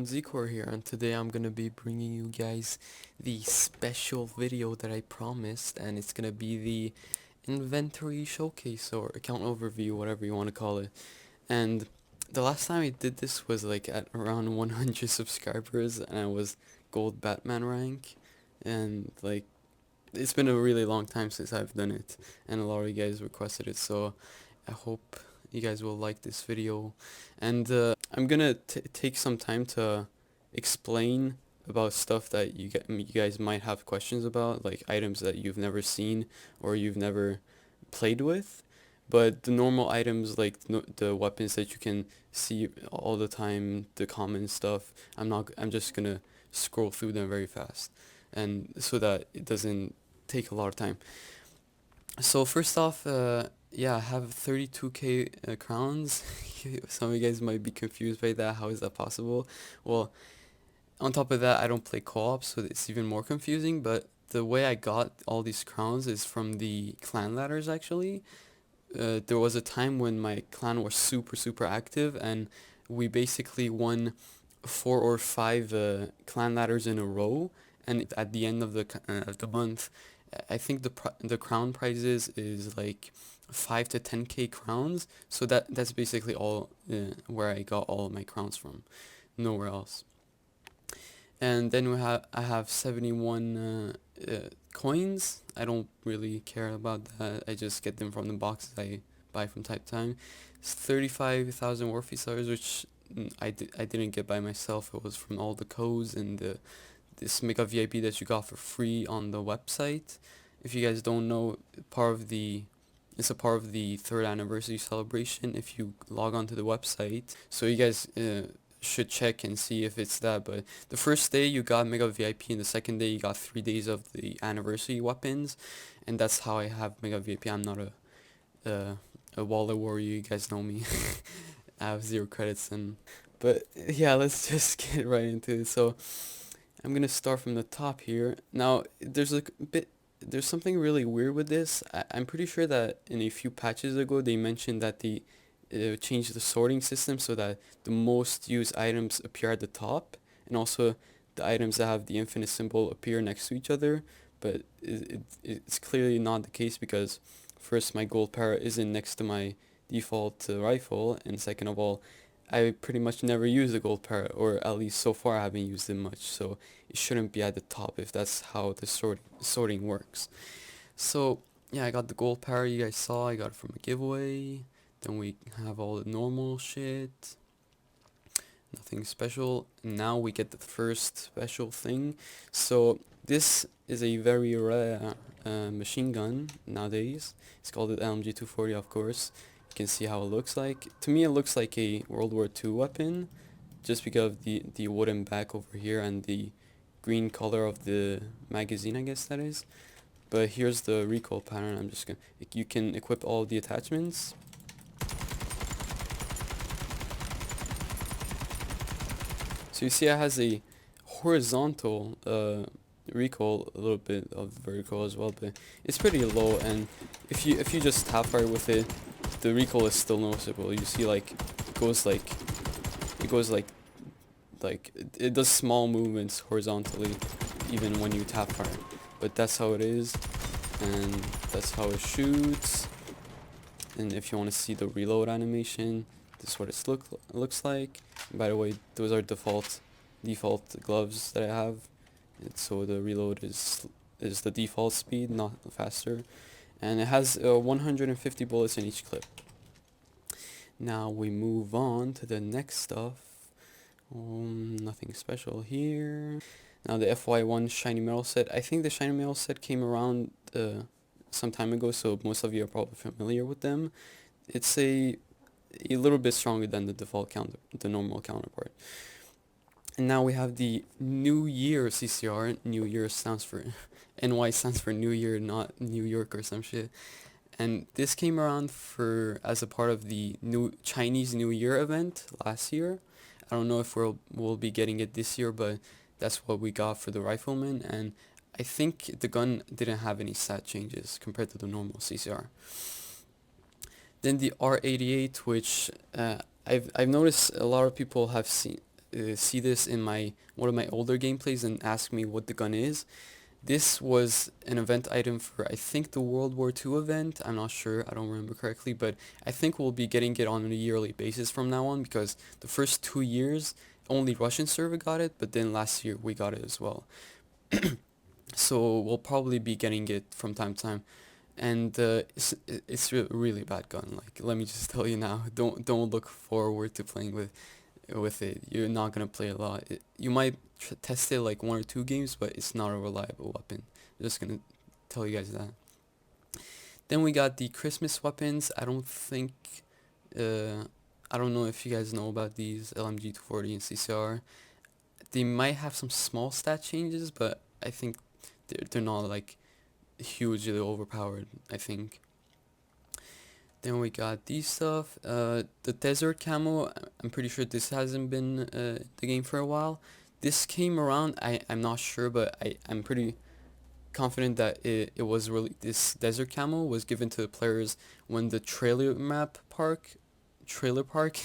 everyone, Zcor here, and today I'm gonna be bringing you guys the special video that I promised, and it's gonna be the inventory showcase or account overview, whatever you want to call it. And the last time I did this was like at around 100 subscribers, and I was gold Batman rank, and like it's been a really long time since I've done it, and a lot of you guys requested it, so I hope you guys will like this video. And I'm gonna take some time to explain about stuff that you guys might have questions about, like items that you've never seen or you've never played with. But the normal items, like the weapons that you can see all the time, the common stuff, I'm just gonna scroll through them very fast, and so that it doesn't take a lot of time. So first off, yeah, I have 32k crowns. Some of you guys might be confused by that. How is that possible? Well, on top of that, I don't play co-op, so it's even more confusing. But the way I got all these crowns is from the clan ladders, actually. There was a time when my clan was super active, and we basically won 4 or 5 clan ladders in a row. And at the end of the month, I think the crown prizes is like 5 to 10k crowns. So that's basically all where I got all of my crowns from, nowhere else. And then I have 71 coins. I don't really care about that. I just get them from the boxes I buy from time to time. It's 35,000 Warface stars, which I didn't get by myself. It was from all the codes and this mega VIP that you got for free on the website. If you guys don't know, it's a part of the 3rd anniversary celebration if you log on to the website. So you guys should check and see if it's that. But the first day you got mega VIP, and the second day you got 3 days of the anniversary weapons, and that's how I have mega VIP. I'm not a wallet warrior, you guys know me. I have 0 credits, but yeah, let's just get right into it. So I'm gonna start from the top here. Now, there's something really weird with this. I'm pretty sure that in a few patches ago they mentioned that they changed the sorting system so that the most used items appear at the top, and also the items that have the infinite symbol appear next to each other. But it's clearly not the case, because first, my gold parrot isn't next to my default rifle, and second of all, I pretty much never use the gold parrot, or at least so far I haven't used it much, so it shouldn't be at the top if that's how the sorting works. So yeah, I got the gold parrot you guys saw. I got it from a giveaway. Then we have all the normal shit, nothing special. Now we get the first special thing. So this is a very rare machine gun nowadays. It's called the LMG 240, of course. You can see how it looks like. To me, it looks like a World War II weapon, just because of the wooden back over here and the green color of the magazine, I guess that is. But here's the recoil pattern. I'm just gonna, you can equip all the attachments. So you see it has a horizontal recoil, a little bit of vertical as well, but it's pretty low, and if you just tap fire with it, the recoil is still noticeable. You see, like, it goes like it does small movements horizontally even when you tap fire. But that's how it is, and that's how it shoots. And if you want to see the reload animation, this is what it looks like. And by the way, those are default gloves that I have, and so the reload is the default speed, not faster. And it has 150 bullets in each clip. Now we move on to the next stuff. Nothing special here. Now the FY1 shiny metal set. I think the shiny metal set came around some time ago, so most of you are probably familiar with them. It's a little bit stronger than the normal counterpart. And now we have the New Year CCR. New Year stands for NY stands for New Year, not New York or some shit. And this came around as a part of the Chinese New Year event last year. I don't know if we'll be getting it this year, but that's what we got for the Rifleman. And I think the gun didn't have any stat changes compared to the normal CCR. Then the R88, which I've noticed a lot of people have see this in one of my older gameplays and ask me what the gun is. This was an event item for, I think, the World War II event. I'm not sure, I don't remember correctly, but I think we'll be getting it on a yearly basis from now on, because the first 2 years only Russian server got it, but then last year we got it as well. So we'll probably be getting it from time to time, and it's a really bad gun. Like, let me just tell you now, don't look forward to playing with it. You're not gonna play a lot. You might test it like 1 or 2 games, but it's not a reliable weapon. I'm just gonna tell you guys that. Then we got the Christmas weapons. I don't think, I don't know if you guys know about these LMG 240 and CCR. They might have some small stat changes, but I think they're not like hugely overpowered, I think. Then we got these stuff. The desert camo, I'm pretty sure this hasn't been the game for a while. This came around, I'm not sure, but I'm pretty confident that it was really, this desert camo was given to the players when the trailer park trailer park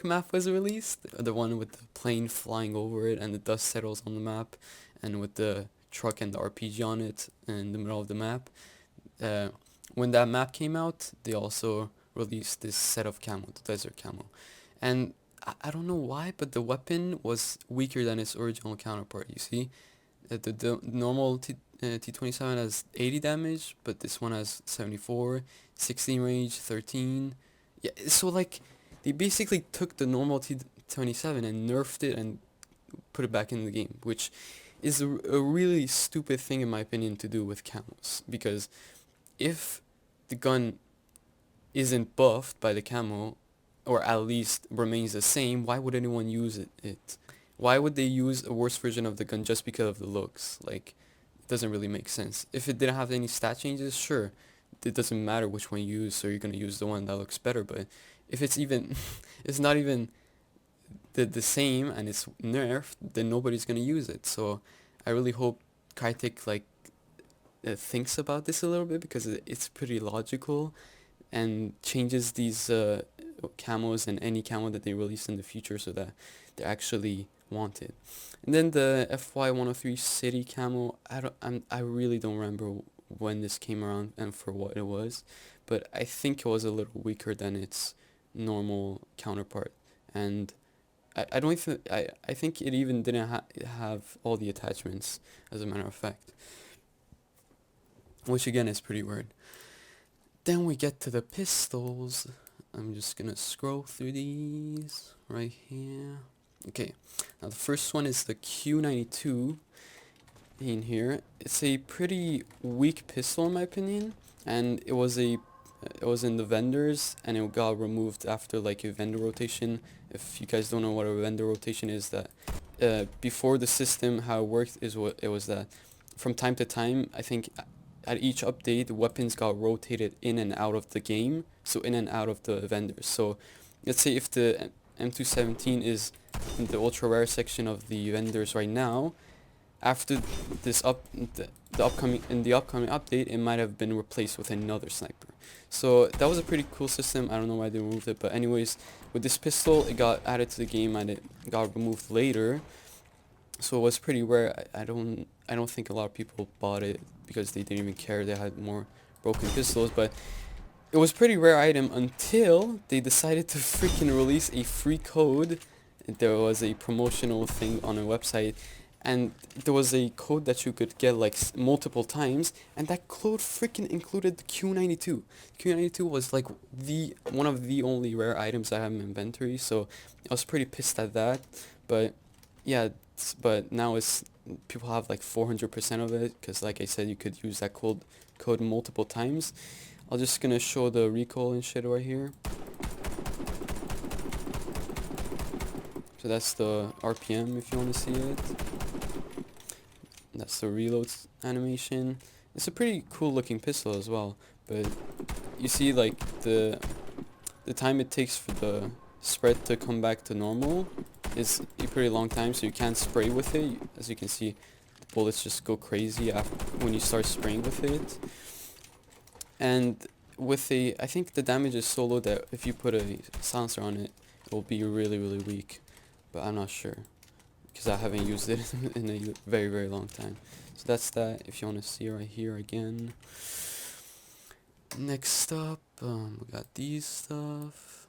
map was released. The one with the plane flying over it and the dust settles on the map, and with the truck and the RPG on it in the middle of the map. When that map came out, they also released this set of camo, the desert camo. And I don't know why, but the weapon was weaker than its original counterpart, you see? The normal T27 has 80 damage, but this one has 74, 16 range, 13. Yeah, so like, they basically took the normal T27 and nerfed it and put it back in the game, which is a really stupid thing, in my opinion, to do with camos. Because if the gun isn't buffed by the camo, or at least remains the same, why would anyone use it? Why would they use a worse version of the gun just because of the looks? Like, it doesn't really make sense. If it didn't have any stat changes, sure, it doesn't matter which one you use, so you're gonna use the one that looks better. But if it's even, it's not even the same and it's nerfed, then nobody's gonna use it. So I really hope Crytek like thinks about this a little bit, because it's pretty logical, and changes these camos and any camo that they release in the future so that they're actually wanted. And then the FY103 City camo, I really don't remember when this came around and for what it was, but I think it was a little weaker than its normal counterpart, and I don't think I think it even didn't have all the attachments, as a matter of fact, which again is pretty weird. Then we get to the pistols. I'm just gonna scroll through these right here. Okay, now the first one is the Q92 in here. It's a pretty weak pistol in my opinion, and it was in the vendors, and it got removed after like a vendor rotation. If you guys don't know what a vendor rotation is, that before the system, how it worked is what it was that from time to time, I think at each update, the weapons got rotated in and out of the game, so in and out of the vendors. So let's say if the M217 is in the ultra rare section of the vendors right now, after this the upcoming update, it might have been replaced with another sniper. So that was a pretty cool system. I don't know why they removed it, but anyways, with this pistol, it got added to the game and it got removed later. So it was pretty rare. I don't think a lot of people bought it because they didn't even care. They had more broken pistols, but it was pretty rare item until they decided to freaking release a free code. There was a promotional thing on a website, and there was a code that you could get like multiple times, and that code freaking included the Q92. Q92 was like one of the only rare items I have in my inventory, so I was pretty pissed at that. But yeah, but now people have like 400% of it, because like I said, you could use that code multiple times. I'm just gonna show the recoil and shit right here. So that's the RPM if you want to see it. That's the reload animation. It's a pretty cool looking pistol as well, but you see like the time it takes for the spread to come back to normal is a pretty long time, so you can't spray with it. As you can see, the bullets just go crazy when you start spraying with it. And with I think the damage is so low that if you put a silencer on it, it will be really, really weak. but I'm not sure because I haven't used it in a very, very long time. So that's that. If you want to see right here again. Next up, we got these stuff.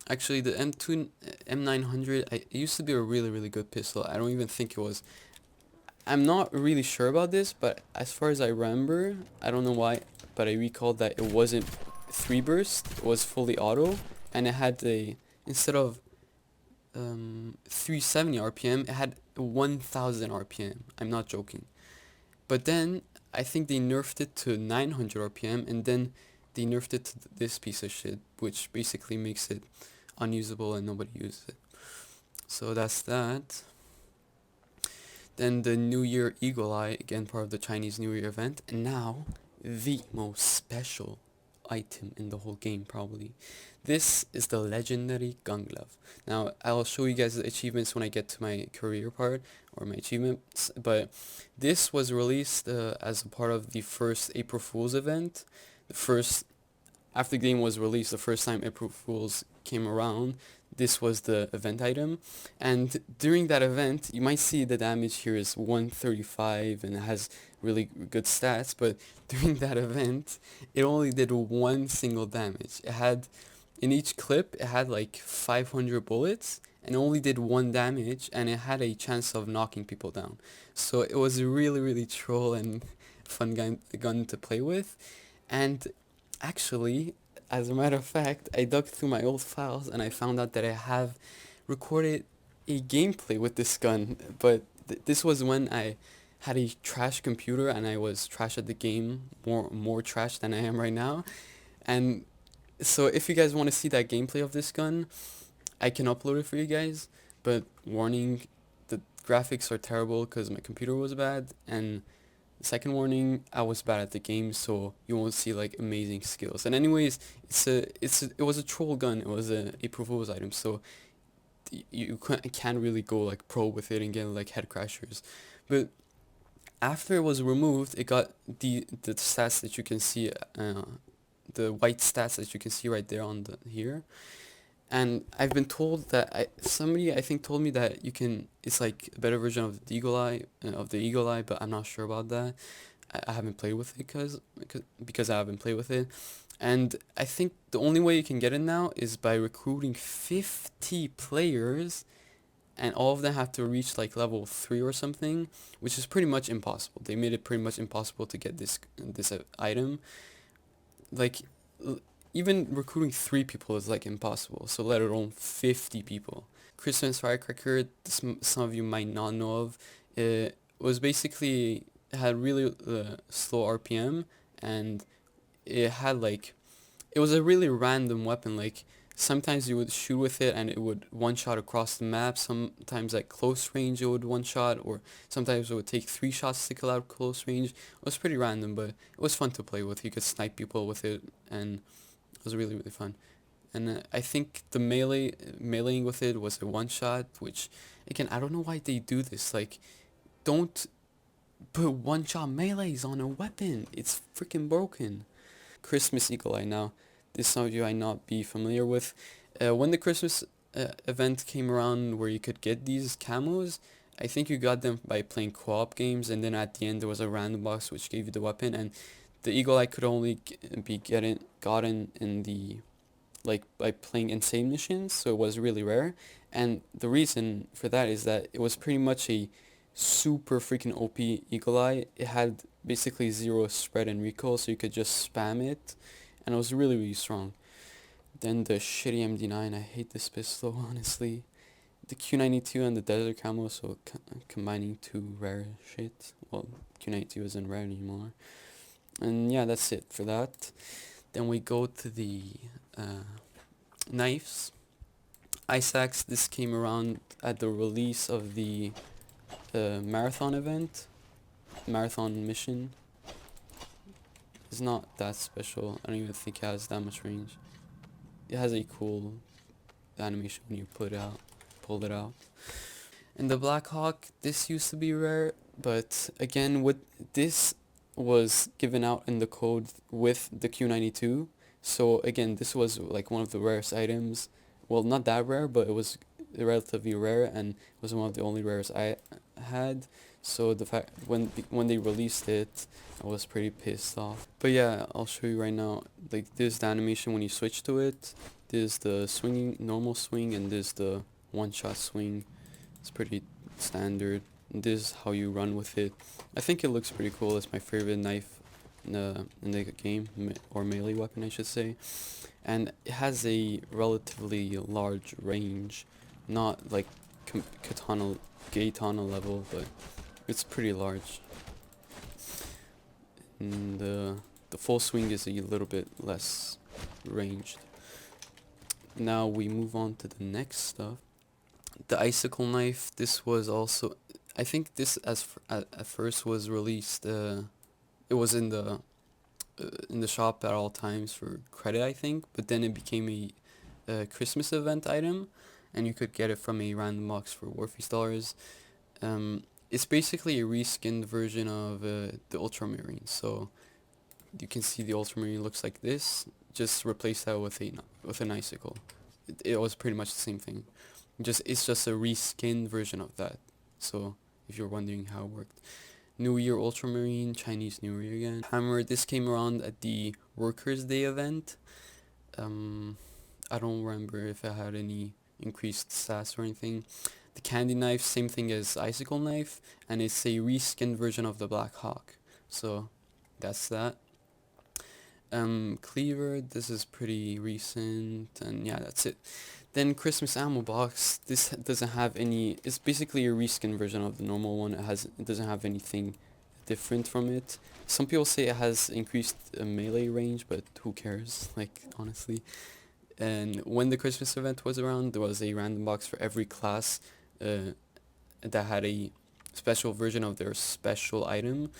Actually, the M900, it used to be a really, really good pistol. I don't even think it was. I'm not really sure about this, but as far as I remember, I don't know why, but I recall that it wasn't 3 burst, it was fully auto, and it had instead of 370 RPM, it had 1000 RPM. I'm not joking. But then I think they nerfed it to 900 RPM, and then they nerfed it to this piece of shit, which basically makes it unusable and nobody uses it. So that's that. Then the New Year Eagle Eye, again part of the Chinese New Year event, and now the most special item in the whole game probably. This is the legendary gun glove. Now I'll show you guys the achievements when I get to my career part or my achievements, but this was released as a part of the first April Fool's event. After the game was released, the first time April Fool's came around, this was the event item, and during that event you might see the damage here is 135 and it has really good stats, but during that event it only did one single damage. It had, in each clip it had like 500 bullets and it only did one damage, and it had a chance of knocking people down. So it was a really, really troll and fun gun to play with. And actually, as a matter of fact, I dug through my old files and I found out that I have recorded a gameplay with this gun, but this was when I had a trash computer and I was trash at the game, more trash than I am right now. And so if you guys want to see that gameplay of this gun, I can upload it for you guys, but warning, the graphics are terrible because my computer was bad, and second warning, I was bad at the game, so you won't see like amazing skills. And anyways, it was a troll gun. It was a April Fool's item, so you can't really go like pro with it and get like head crashers. But after it was removed, it got the stats that you can see, the white stats that you can see right there on the here. And I've been told that somebody I think told me that it's like a better version of the Eagle Eye, but I'm not sure about that. I haven't played with it because I haven't played with it. And I think the only way you can get it now is by recruiting 50 players, and all of them have to reach like level 3 or something, which is pretty much impossible. They made it pretty much impossible to get this item. Like, even recruiting 3 people is like impossible, so let alone 50 people. Christmas Firecracker, some of you might not know of, it was basically, it had really slow RPM, and it had like, it was a really random weapon. Like, sometimes you would shoot with it and it would one-shot across the map, sometimes at close range it would one-shot, or sometimes it would take 3 shots to kill out close range. It was pretty random, but it was fun to play with. You could snipe people with it, and it was really, really fun. And I think the meleeing with it was a one-shot, which, again, I don't know why they do this. Like, don't put one-shot melees on a weapon. It's freaking broken. Christmas Eagle Eye now. This some of you might not be familiar with. When the Christmas event came around where you could get these camos, I think you got them by playing co-op games, and then at the end there was a random box which gave you the weapon, and the Eagle Eye could only be gotten in the, like, by playing insane missions, so it was really rare. And the reason for that is that it was pretty much a super freaking OP Eagle Eye. It had basically 0 spread and recoil, so you could just spam it, and it was really, really strong. Then the shitty MD9, I hate this pistol, honestly. The Q92 and the Desert Camo, so combining 2 rare shit. Well, Q92 isn't rare anymore. And yeah, that's it for that. Then we go to the knives. Ice Axe, this came around at the release of the marathon event. Marathon mission. It's not that special. I don't even think it has that much range. It has a cool animation when you pull it out. And the Black Hawk, this used to be rare, but again, this was given out in the code with the Q92. So again, this was like one of the rarest items. Well, not that rare, but it was relatively rare, and it was one of the only rares I had. So the fact when they released it, I was pretty pissed off. But yeah, I'll show you right now. Like, this is the animation when you switch to it. This is the swinging, normal swing, and this is the one-shot swing. It's pretty standard. And this is how you run with it. I think it looks pretty cool. It's my favorite knife in the game, or melee weapon, I should say. And it has a relatively large range, not like Katana level, but it's pretty large. And the full swing is a little bit less ranged. Now we move on to the next stuff. The icicle knife. This was also, I think this at first was released. It was in the shop at all times for credit, I think, but then it became a Christmas event item, and you could get it from a random box for Warface dollars. It's basically a reskinned version of the Ultramarine. So you can see the Ultramarine looks like this. Just replace that with an icicle. It was pretty much the same thing. It's just a reskinned version of that. So if you're wondering how it worked. New Year Ultramarine, Chinese New Year again. Hammer, this came around at the Workers' Day event. I don't remember if it had any increased stats or anything. The candy knife, same thing as icicle knife, and it's a reskinned version of the Black Hawk. So that's that. Cleaver, this is pretty recent, and yeah, that's it. Then Christmas ammo box, this doesn't have any, it's basically a reskin version of the normal one. It doesn't have anything different from it. Some people say it has increased melee range, but who cares, like, honestly. And when the Christmas event was around, there was a random box for every class that had a special version of their special item,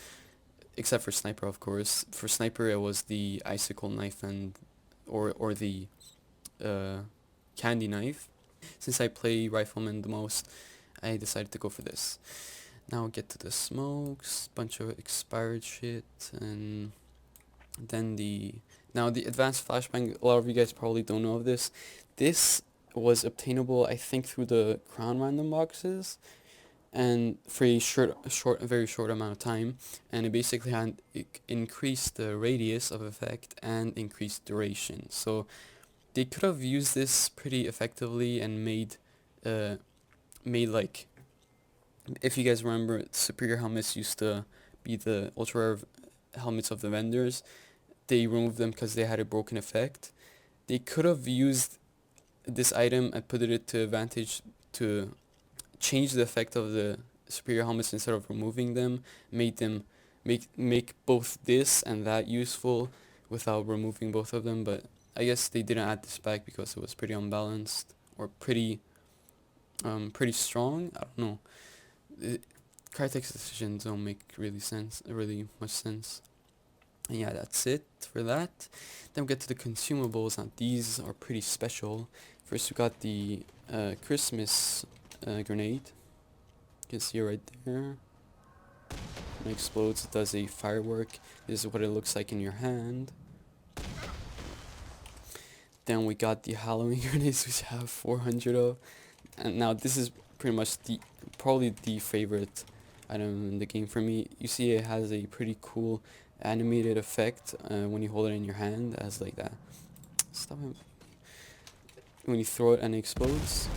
except for Sniper, of course. For Sniper, it was the icicle knife or the candy knife. Since I play Rifleman the most, I decided to go for this. Now we'll get to the smokes, bunch of expired shit, and then the advanced flashbang. A lot of you guys probably don't know of this. This was obtainable, I think, through the Crown random boxes, and for a very short amount of time, and it basically had increased the radius of effect and increased duration. So they could have used this pretty effectively and made like, if you guys remember, superior helmets used to be the ultra rare helmets of the vendors. They removed them because they had a broken effect. They could have used this item and put it to advantage to change the effect of the superior helmets instead of removing them. Make both this and that useful without removing both of them. But I guess they didn't add this back because it was pretty unbalanced, or pretty strong. I don't know. Crytek's decisions don't make really much sense. And yeah, that's it for that. Then we get to the consumables. Now these are pretty special. First we got the Christmas grenade. You can see it right there. When it explodes, it does a firework. This is what it looks like in your hand. Then we got the Halloween grenades, which I have 400 of. And now this is pretty much probably the favorite item in the game for me. You see it has a pretty cool animated effect when you hold it in your hand, as like that. Stop it. When you throw it and it explodes,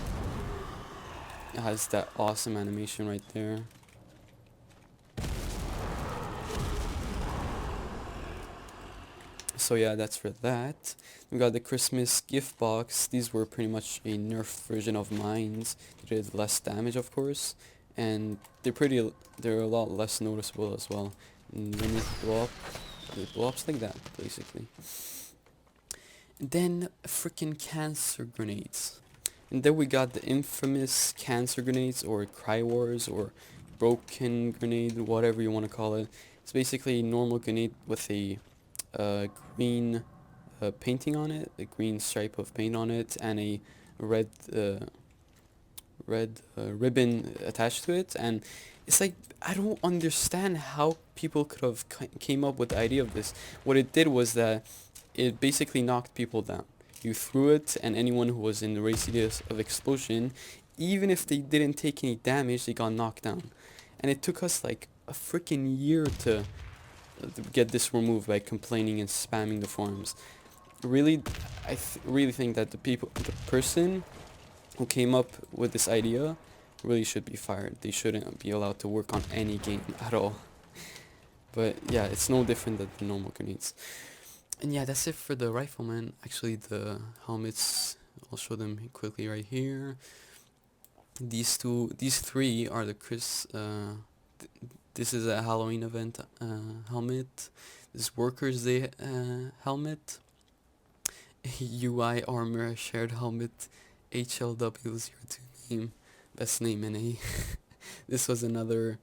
it has that awesome animation right there. So yeah, that's for that. We got the Christmas gift box. These were pretty much a nerfed version of mines. They did less damage, of course, and they're a lot less noticeable as well. And when you blow up, it blow ups like that, basically. And then freaking cancer grenades. And then we got the infamous cancer grenades, or cry wars, or broken grenade, whatever you want to call it. It's basically a normal grenade with a green painting on it, a green stripe of paint on it, and a red ribbon attached to it. And it's like, I don't understand how people could have came up with the idea of this. What it did was that it basically knocked people down. You threw it, and anyone who was in the radius of explosion, even if they didn't take any damage, they got knocked down. And it took us like a freaking year to get this removed by complaining and spamming the forums. Really, really think that the person who came up with this idea really should be fired. They shouldn't be allowed to work on any game at all. But yeah, it's no different than the normal grenades. And yeah, that's it for the Rifleman. Actually, the helmets, I'll show them quickly right here. These three are the this is a Halloween event helmet. This Workers' Day helmet. UI Armor Shared Helmet. HLW02 name. Best name NA. This was another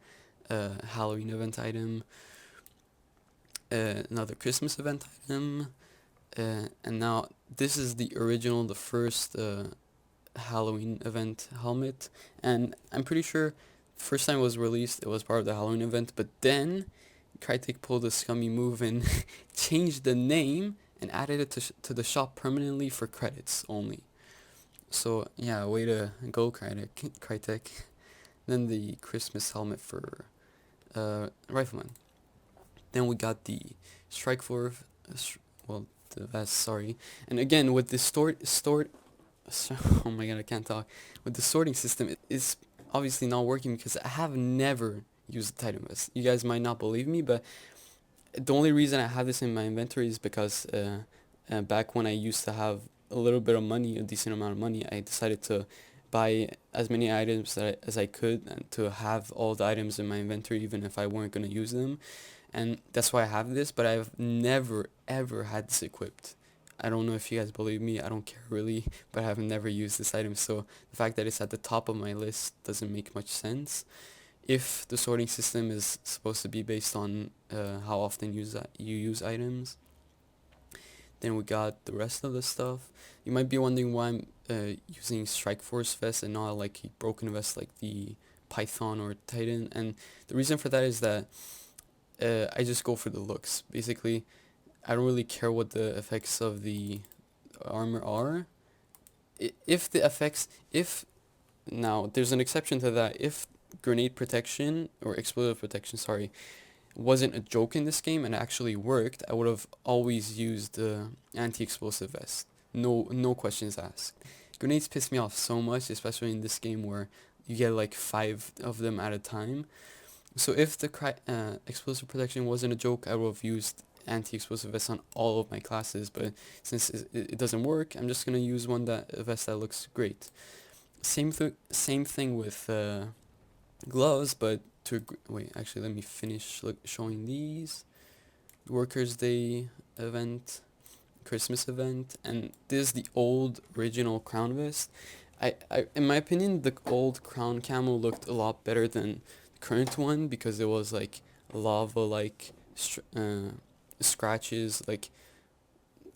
Halloween event item. Another Christmas event item. And now this is the original, the first Halloween event helmet. And I'm pretty sure first time it was released, it was part of the Halloween event, but then Crytek pulled a scummy move and changed the name and added it to the shop permanently for credits only. So yeah, way to go, Crytek. Then the Christmas helmet for Rifleman. Then we got the Strike Force, the vest, sorry. And again, with the oh my god, I can't talk. With the sorting system, it is obviously not working because I have never used the Titan vest. You guys might not believe me, but the only reason I have this in my inventory is because back when I used to have a little bit of money, a decent amount of money, I decided to buy as many items as I could and to have all the items in my inventory even if I weren't going to use them. And that's why I have this, but I've never ever had this equipped. I don't know if you guys believe me, I don't care really, but I have never used this item, so the fact that it's at the top of my list doesn't make much sense. If the sorting system is supposed to be based on how often you use items. Then we got the rest of the stuff. You might be wondering why I'm using Strike Force vest and not like a broken vest like the Python or Titan. And the reason for that is that I just go for the looks. Basically, I don't really care what the effects of the armor are. Now there's an exception to that. If grenade protection or explosive protection, sorry, wasn't a joke in this game and actually worked, I would have always used the anti-explosive vest. No questions asked. Grenades piss me off so much, especially in this game where you get like 5 of them at a time. So if the explosive protection wasn't a joke, I would have used anti-explosive vest on all of my classes, but since it doesn't work, I'm just gonna use a vest that looks great. Same thing with gloves, but wait, actually let me finish showing these. Workers' Day event, Christmas event, and this is the old original crown vest. I in my opinion, the old crown camo looked a lot better than the current one because it was like lava like scratches, like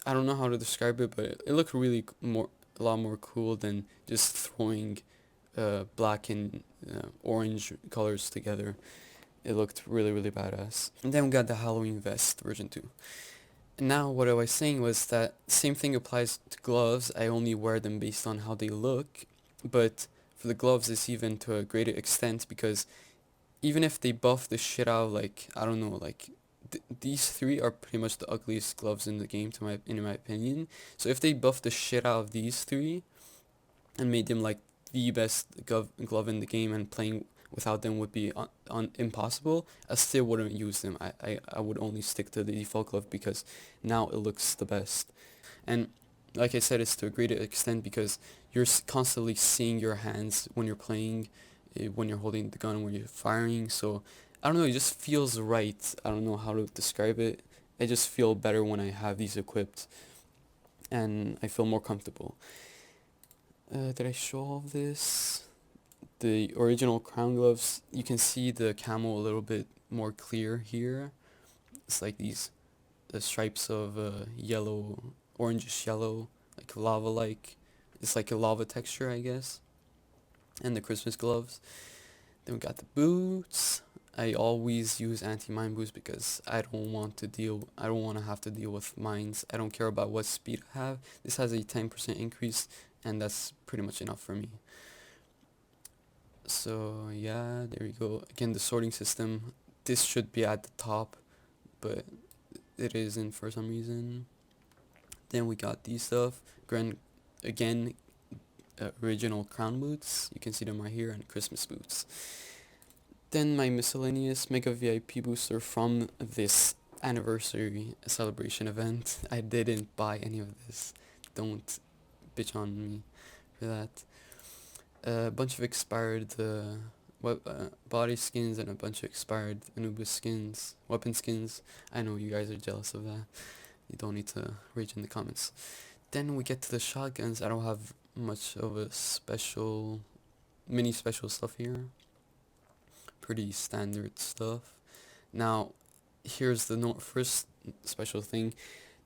I don't know how to describe it, but it looked really a lot more cool than just throwing black and orange colors together. It looked really badass. And then we got the Halloween vest version 2. And now what I was saying was that same thing applies to gloves. I only wear them based on how they look, but for the gloves it's even to a greater extent because even if they buff the shit out of, like, I don't know, like these 3 are pretty much the ugliest gloves in the game in my opinion. So if they buff the shit out of these 3 and made them like the best glove in the game, and playing without them would be impossible, I still wouldn't use them. I would only stick to the default glove because now it looks the best. And like I said, it's to a greater extent because you're constantly seeing your hands when you're playing, when you're holding the gun, when you're firing. So I don't know, it just feels right. I don't know how to describe it. I just feel better when I have these equipped, and I feel more comfortable. Did I show all of this? The original crown gloves, you can see the camo a little bit more clear here. It's like the stripes of yellow, orangish yellow, like lava-like. It's like a lava texture, I guess. And the Christmas gloves. Then we got the boots. I always use anti-mine boots because I don't want to have to deal with mines. I don't care about what speed I have. This has a 10% increase, and that's pretty much enough for me. So yeah, there you go. Again, the sorting system. This should be at the top, but it isn't for some reason. Then we got these stuff. Again, original crown boots. You can see them right here, and Christmas boots. Then my miscellaneous Mega VIP booster from this anniversary celebration event. I didn't buy any of this. Don't bitch on me for that. A bunch of expired body skins and a bunch of expired Anubis skins, weapon skins. I know you guys are jealous of that. You don't need to rage in the comments. Then we get to the shotguns. I don't have much of a mini special stuff here. Pretty standard stuff. Now, here's the first special thing.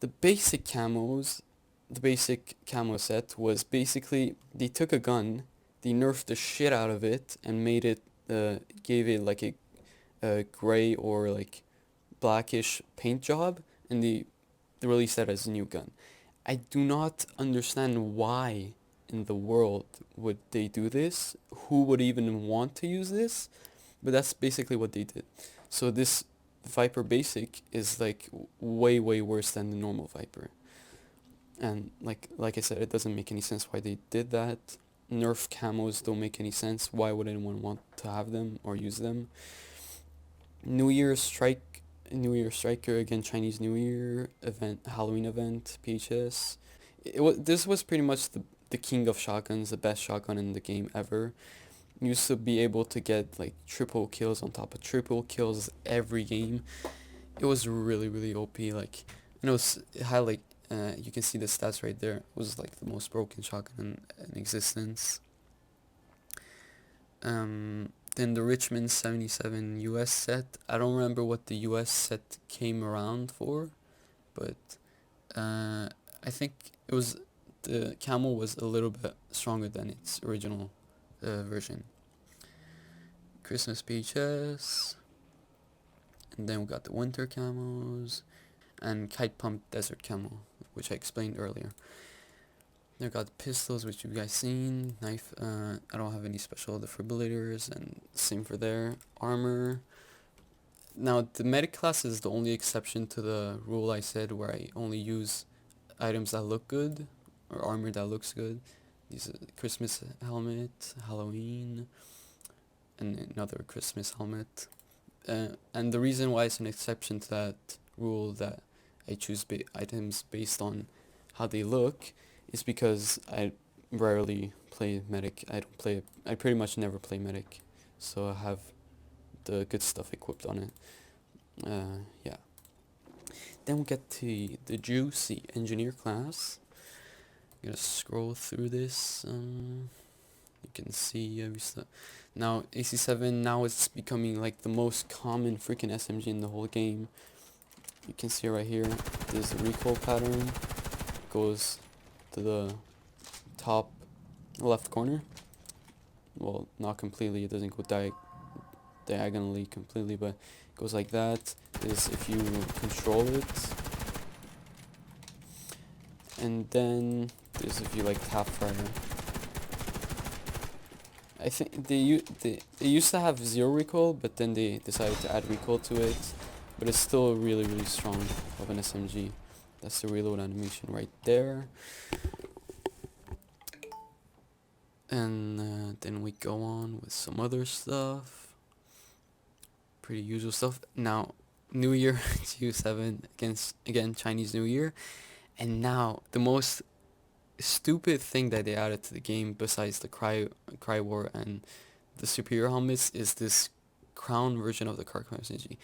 The basic camos, the basic camo set was basically, they took a gun, they nerfed the shit out of it, and made it, gave it like a gray or like blackish paint job, and they released that as a new gun. I do not understand why in the world would they do this, who would even want to use this, but that's basically what they did. So this Viper Basic is like way worse than the normal Viper. And like I said, it doesn't make any sense why they did that. Nerf camos don't make any sense. Why would anyone want to have them or use them? New Year Striker, again, Chinese New Year event, Halloween event, PHS. This was pretty much the king of shotguns, the best shotgun in the game ever. Used to be able to get like triple kills on top of triple kills every game. It was really OP. Like, and it had like, you can see the stats right there. It was like the most broken shotgun in existence. Then the Richmond 77 US set. I don't remember what the US set came around for, but I think it was, the camo was a little bit stronger than its original version. Christmas PHS, and then we got the winter camos, and kite pump desert camo, which I explained earlier. Then we got the pistols, which you guys seen. Knife, I don't have any special defibrillators, and same for there. Armor. Now the medic class is the only exception to the rule I said, where I only use items that look good, or armor that looks good. These are Christmas helmet, Halloween, and another Christmas helmet. And the reason why it's an exception to that rule, that I choose items based on how they look, is because I rarely play medic. I pretty much never play medic, so I have the good stuff equipped on it. Yeah. Then we get to the juicy engineer class. I'm gonna scroll through this. You can see every stuff. Now AC7, now it's becoming like the most common freaking SMG in the whole game. You can see right here, there's a recoil pattern, goes to the top left corner. Well, not completely, it doesn't go diagonally completely, but it goes like that. Is if you control it. And then there's if you like tap fire. I think they used to have 0 recoil, but then they decided to add recoil to it. But it's still really strong of an SMG. That's the reload animation right there. And then we go on with some other stuff. Pretty usual stuff. Now, New Year Q7 again Chinese New Year. And now the most stupid thing that they added to the game, besides the cry war and the superior helmets, is this crown version of the Crytek SMG.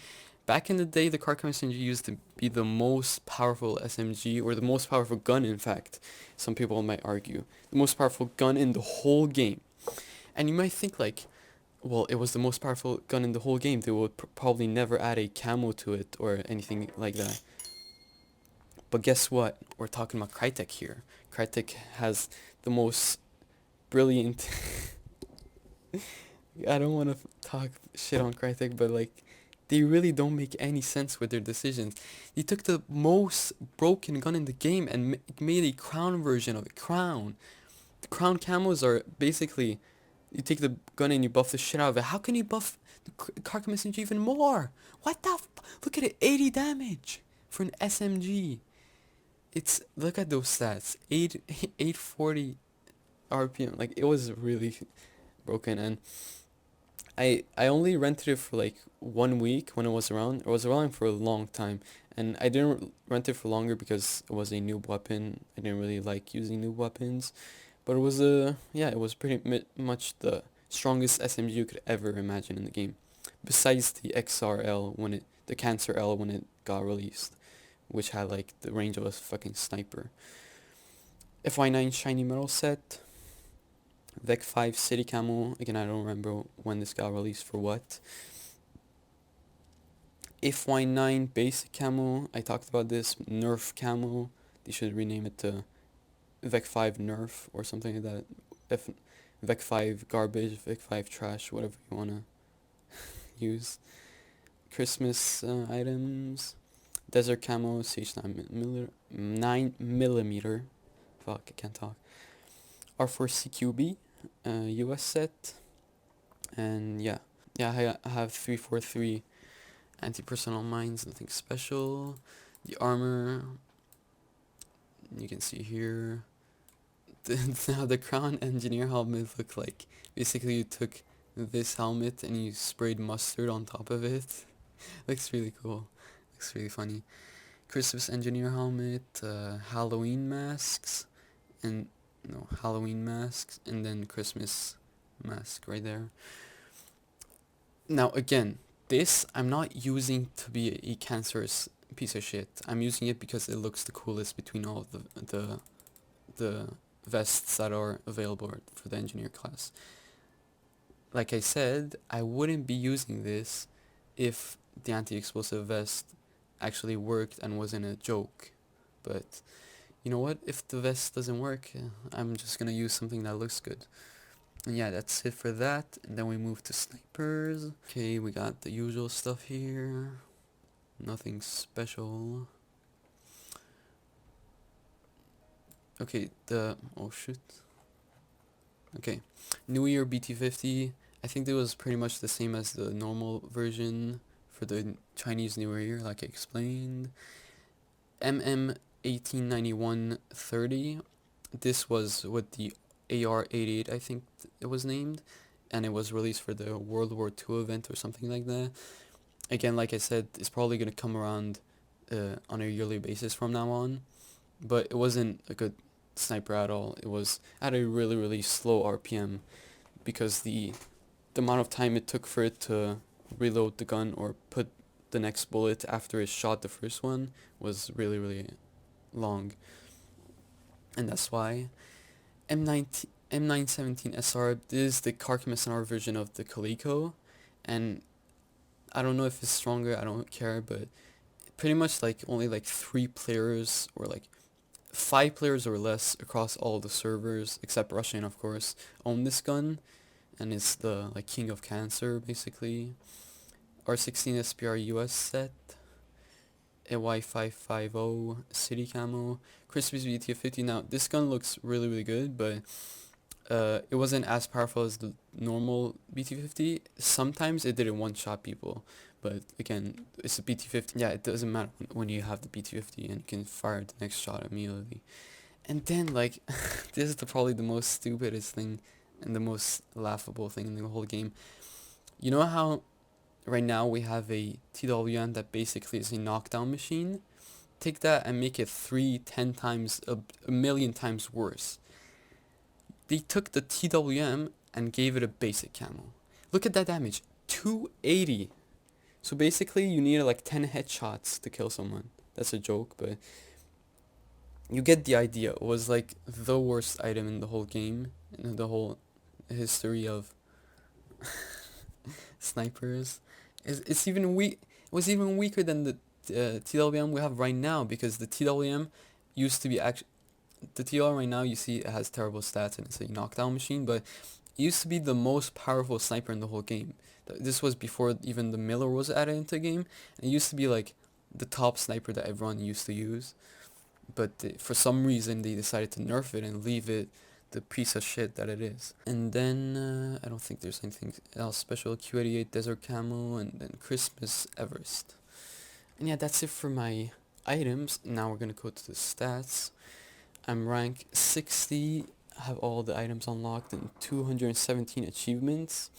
Back in the day, the Crytek SMG used to be the most powerful SMG, or the most powerful gun, in fact. Some people might argue. The most powerful gun in the whole game. And you might think like, well, it was the most powerful gun in the whole game. They would probably never add a camo to it or anything like that. But guess what? We're talking about Crytek here. Crytek has the most brilliant... I don't want to talk shit on Crytek, but like, they really don't make any sense with their decisions. They took the most broken gun in the game and made a crown version of it. Crown. The crown camos are basically You take the gun and you buff the shit out of it. How can you buff the Karka Messenger even more? What the look at it, 80 damage for an SMG. It's, look at those stats, 840 RPM. Like, it was really broken. And I only rented it for like 1 week when it was around. It was around for a long time, and I didn't rent it for longer because it was a noob weapon. I didn't really like using noob weapons, but it was yeah, it was pretty much the strongest SMG you could ever imagine in the game, besides the XRL when the Cancer L when it got released, which had like the range of a fucking sniper. FY9 shiny metal set. Vec 5 City Camo, again I don't remember when this got released for what. FY9 Basic Camo, I talked about this. Nerf Camo, they should rename it to Vec 5 Nerf or something like that. Vec 5 Garbage, Vec 5 Trash, whatever you wanna use. Christmas items. Desert Camo, CH9mm, fuck, I can't talk. R4CQB, US set, and yeah, I have 343 anti-personnel mines, nothing special. The armor, you can see here. Now the Crown Engineer helmet looked like, basically you took this helmet and you sprayed mustard on top of it. Looks really cool, looks really funny. Christmas Engineer helmet, Halloween masks, and no, Halloween masks, and then Christmas mask right there. Now again, this I'm not using to be a cancerous piece of shit. I'm using it because it looks the coolest between all of the vests that are available for the engineer class. Like I said, I wouldn't be using this if the anti-explosive vest actually worked and wasn't a joke, but you know what, if the vest doesn't work, I'm just gonna use something that looks good. And yeah, that's it for that, and then we move to snipers. Okay, we got the usual stuff here, nothing special. Okay, oh shoot. Okay, New Year BT50, I think it was pretty much the same as the normal version for the Chinese New Year, like I explained. MM1891-30, this was with the AR-88, I think it was named, and it was released for the World War II event or something like that. Again, like I said, it's probably going to come around on a yearly basis from now on, but it wasn't a good sniper at all. It was at a really, really slow RPM because the amount of time it took for it to reload the gun or put the next bullet after it shot the first one was really, really long. And that's why M917 SR is the Karkim SNR version of the Coleco, and I don't know if it's stronger, I don't care, but pretty much like only like 3 players or like 5 players or less across all the servers, except Russian of course, own this gun, and it's the like king of cancer basically. R16 SPR US set, AY550 City Camo, Christmas BT50. Now this gun looks really, really good, but it wasn't as powerful as the normal BT50. Sometimes it didn't one-shot people, but again, it's a BT50. Yeah, it doesn't matter when you have the BT50 and you can fire the next shot immediately. And then like, this is probably the most stupidest thing and the most laughable thing in the whole game. You know how right now we have a TWM that basically is a knockdown machine? Take that and make it 10 times, a million times worse. They took the TWM and gave it a basic camo. Look at that damage, 280. So basically you need like 10 headshots to kill someone. That's a joke, but you get the idea. It was like the worst item in the whole game, in the whole history of snipers. It's even weak. It was even weaker than the TWM we have right now, because the TWM used to be the TLR right now, you see it has terrible stats and it's a knockdown machine, but it used to be the most powerful sniper in the whole game. This was before even the Miller was added into the game, and it used to be like the top sniper that everyone used to use, but for some reason they decided to nerf it and leave it the piece of shit that it is. And then I don't think there's anything else special. Q88 Desert Camo, and then Christmas Everest. And yeah, that's it for my items. Now we're gonna go to the stats. I'm rank 60, have all the items unlocked, and 217 achievements.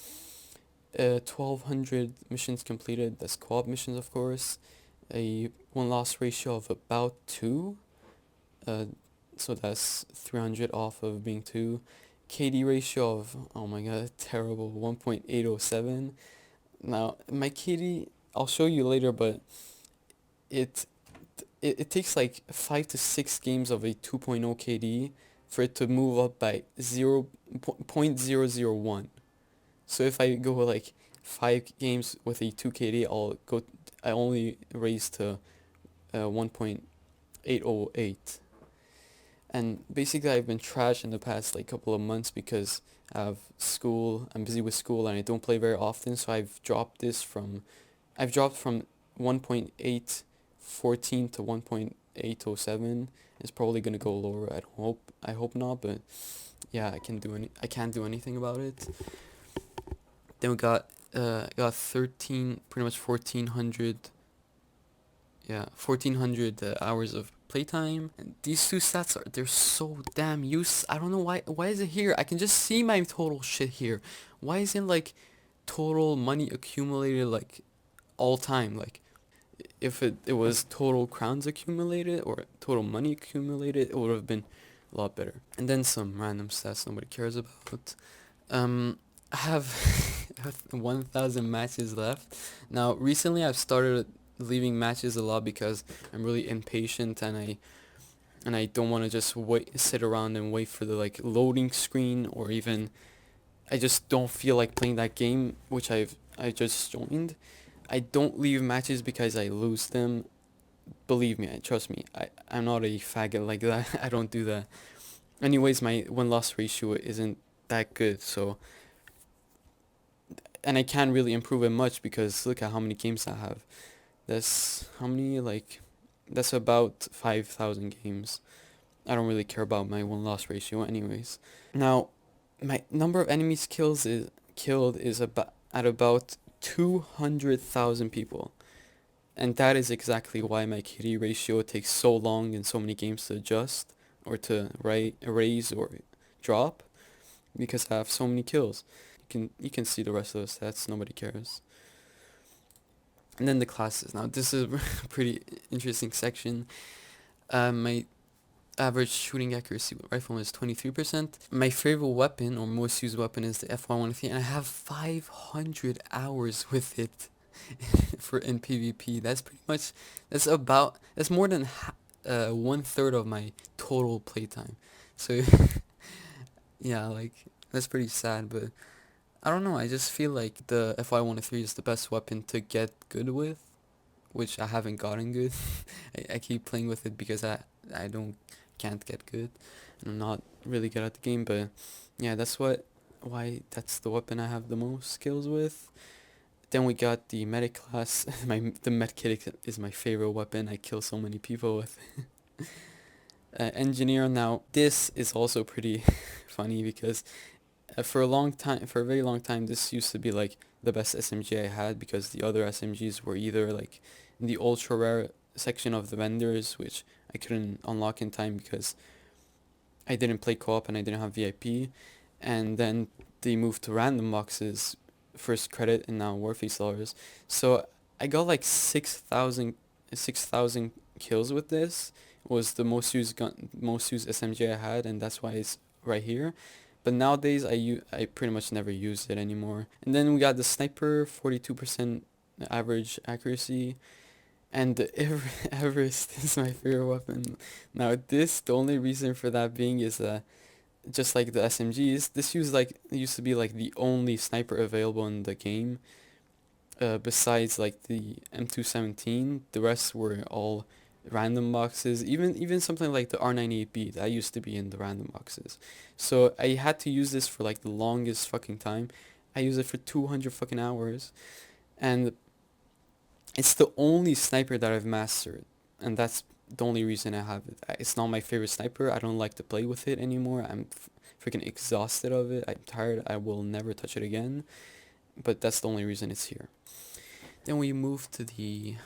1200 missions completed, that's co-op missions of course. A win-loss ratio of about 2, so that's 300 off of being 2. KD ratio of, oh my god, terrible, 1.807. Now, my KD, I'll show you later, but it it takes like 5 to 6 games of a 2.0 KD for it to move up by 0.001. So if I go like 5 games with a 2 KD, I only raise to 1.808. And basically I've been trash in the past like couple of months because I have school, I'm busy with school and I don't play very often, so I've dropped from 1.814 to 1.807. It's probably gonna go lower. I hope not, but yeah, I can't do anything about it. Then we got 13, pretty much 1400 hours of playtime. And these two stats they're so damn useless. I don't know why is it here? I can just see my total shit here. Why isn't like total money accumulated like all time? Like if it was total crowns accumulated or total money accumulated, it would have been a lot better. And then some random stats nobody cares about. I have 1,000 matches left. Now recently I've started leaving matches a lot because I'm really impatient and I don't want to just sit around and wait for the like loading screen, or even I just don't feel like playing that game which I just joined. I don't leave matches because I lose them. Believe me, trust me, I'm not a faggot like that. I don't do that. Anyways, my win-loss ratio isn't that good, so, and I can't really improve it much because look at how many games I have. That's how many, like, that's about 5,000 games. I don't really care about my win-loss ratio anyways. Now, my number of enemies killed is about 200,000 people. And that is exactly why my KD ratio takes so long in so many games to adjust, or to raise or drop, because I have so many kills. You can see the rest of the stats, nobody cares. And then the classes. Now this is a pretty interesting section. My average shooting accuracy with Rifleman is 23%. My favorite weapon, or most used weapon, is the FY103, and I have 500 hours with it in PvP. That's more than 1/3 of my total playtime. So yeah, like, that's pretty sad, but I don't know, I just feel like the FY103 is the best weapon to get good with, which I haven't gotten good. I keep playing with it because I can't get good, and I'm not really good at the game, but yeah, that's that's the weapon I have the most skills with. Then we got the medic class. The medkit is my favorite weapon. I kill so many people with engineer. Now this is also pretty funny because for a very long time, this used to be like the best SMG I had, because the other SMGs were either like in the ultra rare section of the vendors, which I couldn't unlock in time because I didn't play co-op and I didn't have VIP, and then they moved to random boxes, first credit and now Warface dollars. So I got like 6,000 kills with this. It was the most used SMG I had, and that's why it's right here. But nowadays I pretty much never use it anymore. And then we got the sniper, 42% average accuracy, and the Everest is my favorite weapon. Now the only reason for that being is that, just like the SMGs, this used to be like the only sniper available in the game. Besides like the M217, the rest were all random boxes. Even something like the R98B, that used to be in the random boxes. So I had to use this for like the longest fucking time. I used it for 200 fucking hours, and it's the only sniper that I've mastered, and that's the only reason I have it. It's not my favorite sniper. I don't like to play with it anymore. I'm freaking exhausted of it. I'm tired. I will never touch it again. But that's the only reason it's here. Then we move to the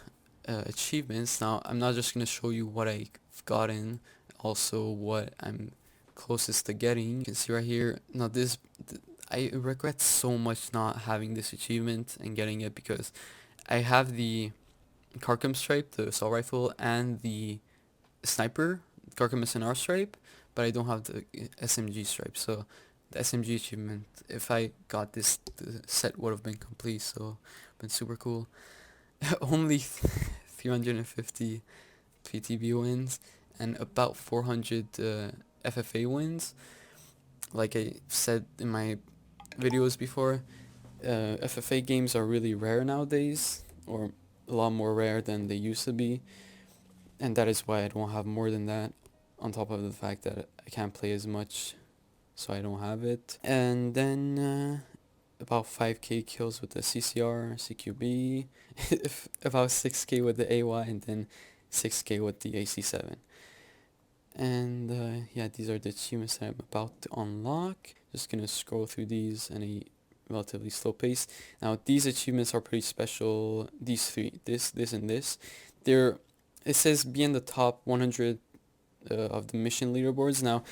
achievements. Now, I'm not just going to show you what I've gotten, also what I'm closest to getting. You can see right here. Now, I regret so much not having this achievement and getting it, because I have the Carcom stripe, the assault rifle, and the sniper, Carcom SNR stripe, but I don't have the SMG stripe. So the SMG achievement, if I got this, the set would have been complete. So been super cool. Only 350 PTB wins and about 400 FFA wins. Like I said in my videos before, FFA games are really rare nowadays, or a lot more rare than they used to be, and that is why I don't have more than that, on top of the fact that I can't play as much, so I don't have it. And then about 5k kills with the CCR, CQB, about 6k with the AY, and then 6k with the AC7. And yeah, these are the achievements that I'm about to unlock. Just gonna scroll through these at a relatively slow pace. Now, these achievements are pretty special. These three, this, and this. It says be in the top 100 of the mission leaderboards. Now,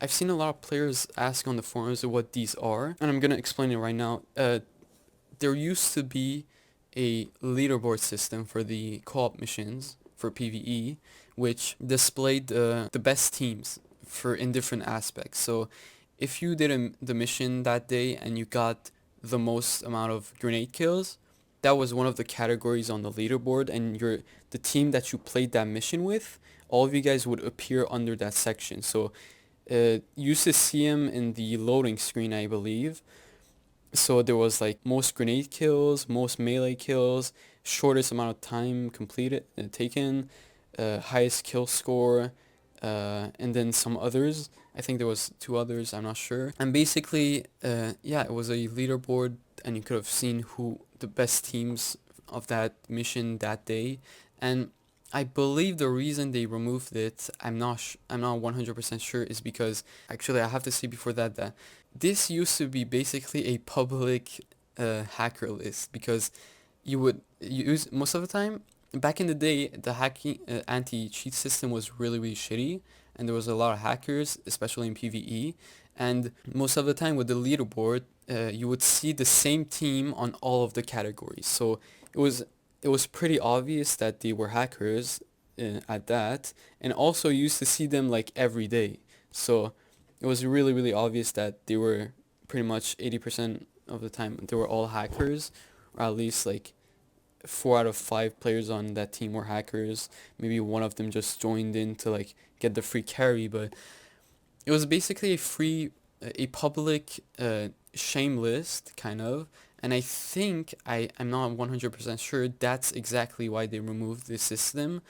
I've seen a lot of players ask on the forums what these are, and I'm gonna explain it right now. There used to be a leaderboard system for the co-op missions for PvE, which displayed the best teams for in different aspects. So if you did the mission that day and you got the most amount of grenade kills, that was one of the categories on the leaderboard, and the team that you played that mission with, all of you guys would appear under that section. So you used to see them in the loading screen, I believe. So there was like most grenade kills, most melee kills, shortest amount of time completed taken, highest kill score, and then some others. I think there was 2 others, I'm not sure. And basically, yeah, it was a leaderboard, and you could have seen who the best teams of that mission that day. And I believe the reason they removed it, I'm not 100% sure, is because, actually I have to say before that this used to be basically a public hacker list, because you would use, most of the time back in the day, the hacking anti-cheat system was really shitty, and there was a lot of hackers, especially in PvE, and most of the time with the leaderboard, you would see the same team on all of the categories. So it was pretty obvious that they were hackers at that, and also you used to see them like every day. So it was really obvious that they were pretty much 80% of the time they were all hackers, or at least like 4 out of 5 players on that team were hackers. Maybe one of them just joined in to like get the free carry, but it was basically a public shame list, kind of. And I think, I'm not 100% sure, that's exactly why they removed this system,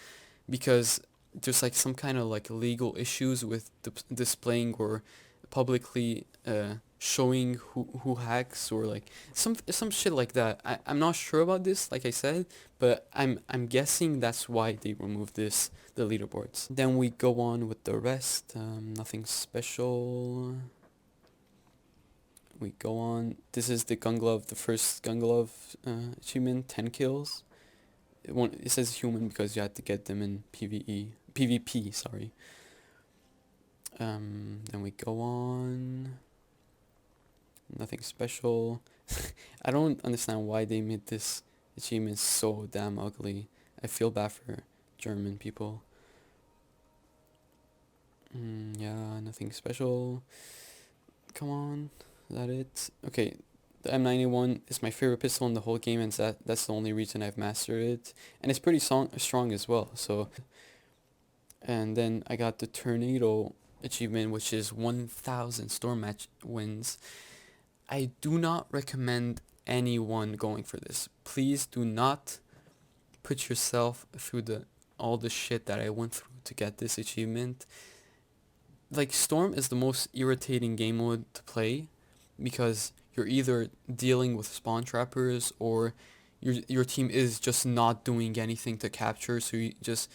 because there's like some kind of like legal issues with displaying or publicly showing who hacks, or like some shit like that. I'm not sure about this, like I said, but I'm guessing that's why they removed the leaderboards. Then we go on with the rest. Nothing special. We go on. This is the gun glove, the first gun glove achievement, 10 kills. It says human because you had to get them in PvP, sorry. Then we go on. Nothing special. I don't understand why they made this achievement so damn ugly. I feel bad for German people. Yeah, nothing special. Come on, is that it? Okay, the M91 is my favorite pistol in the whole game, and that's the only reason I've mastered it. And it's pretty strong as well, so... And then I got the Tornado achievement, which is 1,000 storm match wins. I do not recommend anyone going for this. Please do not put yourself through all the shit that I went through to get this achievement. Like, Storm is the most irritating game mode to play, because you're either dealing with spawn trappers, or your team is just not doing anything to capture, so you just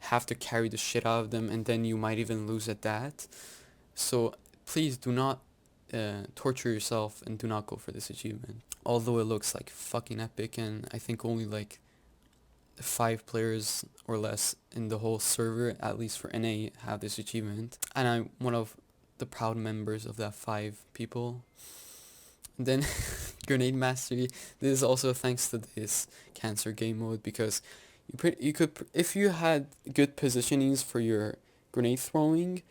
have to carry the shit out of them, and then you might even lose at that. So please do not torture yourself and do not go for this achievement. Although it looks like fucking epic, and I think only like 5 players or less in the whole server, at least for NA, have this achievement, and I'm one of the proud members of that 5 people. And then grenade mastery. This is also thanks to this cancer game mode, because you could, if you had good positionings for your grenade throwing,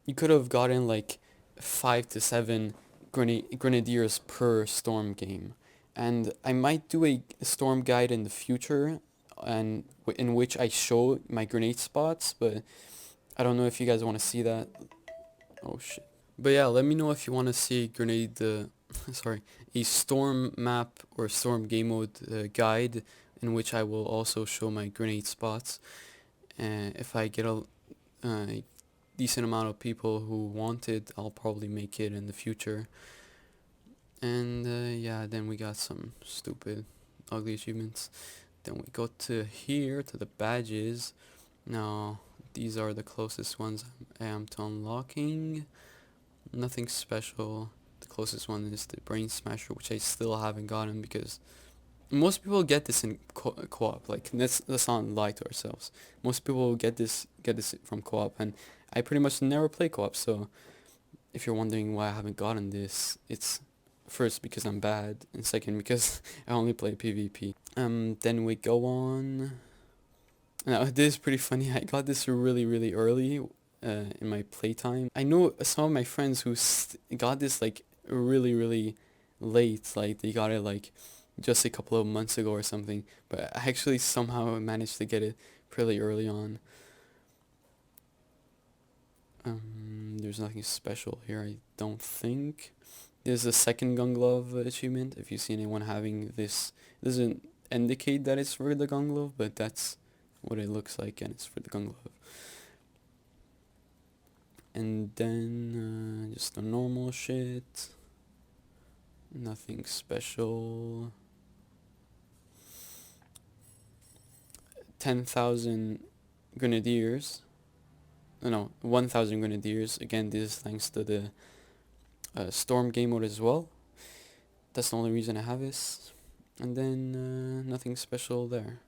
you could have gotten like 5 to 7 grenadiers per storm game. And I might do a storm guide in the future, and in which I show my grenade spots, but I don't know if you guys want to see that. Oh shit. But yeah, let me know if you want to see grenade sorry, a storm map or storm game mode guide, in which I will also show my grenade spots. And if I get a decent amount of people who want it, I'll probably make it in the future. And yeah, then we got some stupid ugly achievements. Then we go to here, to the badges. Now these are the closest ones I am to unlocking. Nothing special. The closest one is the Brain Smasher, which I still haven't gotten, because most people get this in co-op. Like, let's not lie to ourselves. Most people get this from co-op, and I pretty much never play co-op. So if you're wondering why I haven't gotten this, it's first because I'm bad, and second because I only play PvP. Then we go on. Now this is pretty funny. I got this really early in my playtime. I know some of my friends who got this like really late. Like they got it like just a couple of months ago or something. But I actually somehow managed to get it pretty early on. There's nothing special here, I don't think. There's a second gun glove achievement. If you see anyone having this, it doesn't indicate that it's for the gun glove, but that's what it looks like, and it's for the gun glove. And then just the normal shit. Nothing special. 10,000 grenadiers. No, 1,000 grenadiers. Again, this is thanks to the storm game mode as well. That's the only reason I have this. And then nothing special there.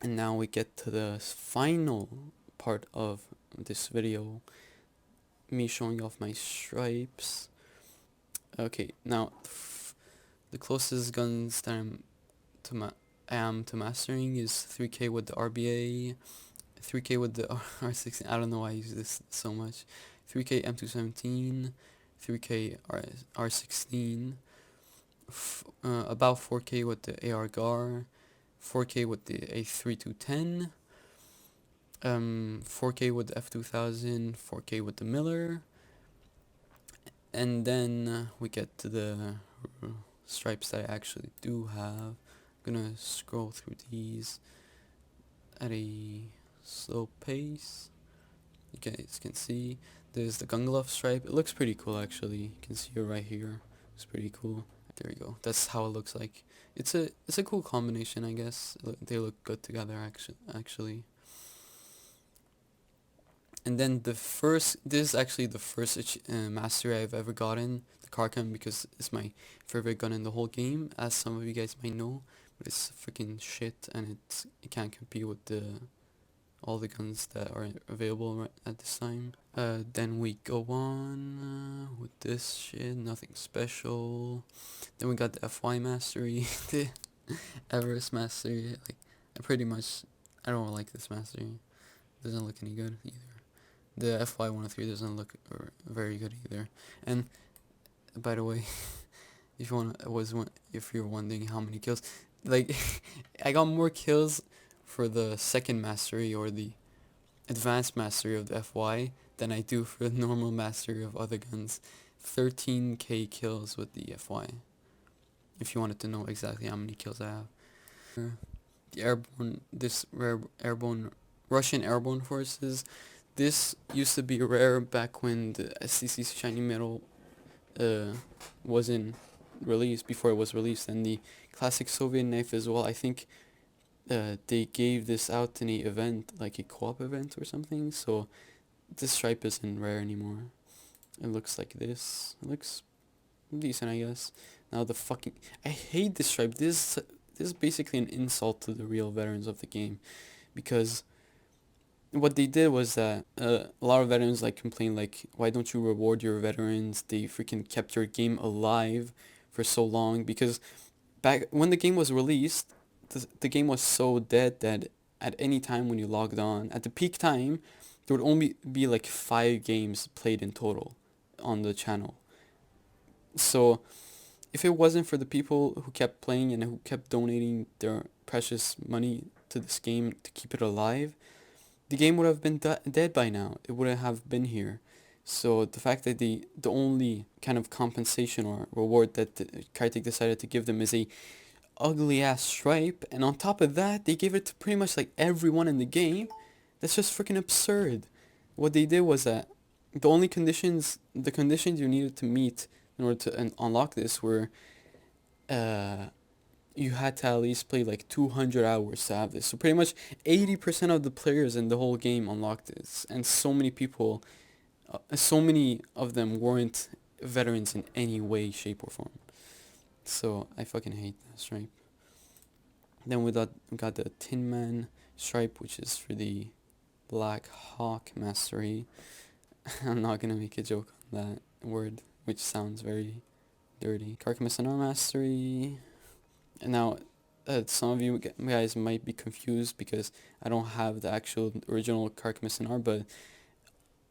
And now we get to the final part of this video, me showing off my stripes. Okay, now the closest guns that I am to mastering is 3K with the RBA, 3K with the R16. I don't know why I use this so much. 3K M217, 3K R16, about 4K with the AR GAR, 4K with the A3210, 4K with the F2000, 4K with the Miller, and then we get to the stripes that I actually do have. I'm gonna scroll through these at a slow pace. You guys can see there's the gun glove stripe. It looks pretty cool actually. You can see it right here. It's pretty cool. There we go. That's how it looks like. It's a cool combination, I guess. They look good together actually. And then this is actually the first mastery I've ever gotten, the Crytek, because it's my favorite gun in the whole game, as some of you guys might know. But it's freaking shit, and it can't compete with all the guns that are available right at this time. Then we go on with this shit, nothing special. Then we got the FY mastery, the Everest mastery. Like, I don't like this mastery. It doesn't look any good either. The FY103 doesn't look very good either. And by the way, if you're wondering how many kills, like I got more kills for the second mastery or the advanced mastery of the FY than I do for the normal mastery of other guns. 13k kills with the FY. If you wanted to know exactly how many kills I have. The airborne Russian airborne forces. This used to be rare back when the SCC shiny metal wasn't released, before it was released, and the classic Soviet knife as well. I think they gave this out in a event, like a co-op event or something, so this stripe isn't rare anymore. It looks like this. It looks decent, I guess. Now the fucking... I hate this stripe. This is basically an insult to the real veterans of the game, because what they did was that a lot of veterans like complain like, why don't you reward your veterans? They freaking kept your game alive for so long, because back when the game was released, the game was so dead that at any time when you logged on, at the peak time, there would only be like 5 games played in total on the channel. So if it wasn't for the people who kept playing and who kept donating their precious money to this game to keep it alive, the game would have been dead by now. It wouldn't have been here. So the fact that the only kind of compensation or reward that Crytek decided to give them is a ugly ass stripe, and on top of that they gave it to pretty much like everyone in the game, that's just freaking absurd. What they did was that the conditions you needed to meet in order to unlock this were, uh, you had to at least play like 200 hours to have this. So pretty much 80% of the players in the whole game unlocked this, and so many of them weren't veterans in any way, shape, or form. So I fucking hate that stripe. Then we got the Tin Man stripe, which is for the Black Hawk mastery. I'm not gonna make a joke on that word, which sounds very dirty. Carcassonne mastery. And now, some of you guys might be confused because I don't have the actual original Carcassonne, but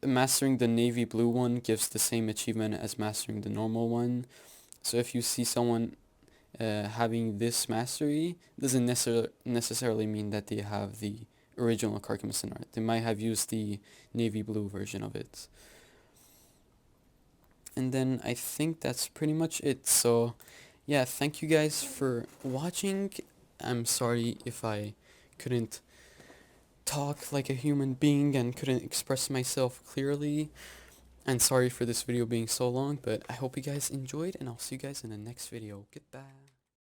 mastering the navy blue one gives the same achievement as mastering the normal one. So if you see someone having this mastery, doesn't necessarily mean that they have the original Carcassonne art. They might have used the navy blue version of it. And then I think that's pretty much it. So yeah, thank you guys for watching. I'm sorry if I couldn't talk like a human being and couldn't express myself clearly. And sorry for this video being so long, but I hope you guys enjoyed, and I'll see you guys in the next video. Goodbye.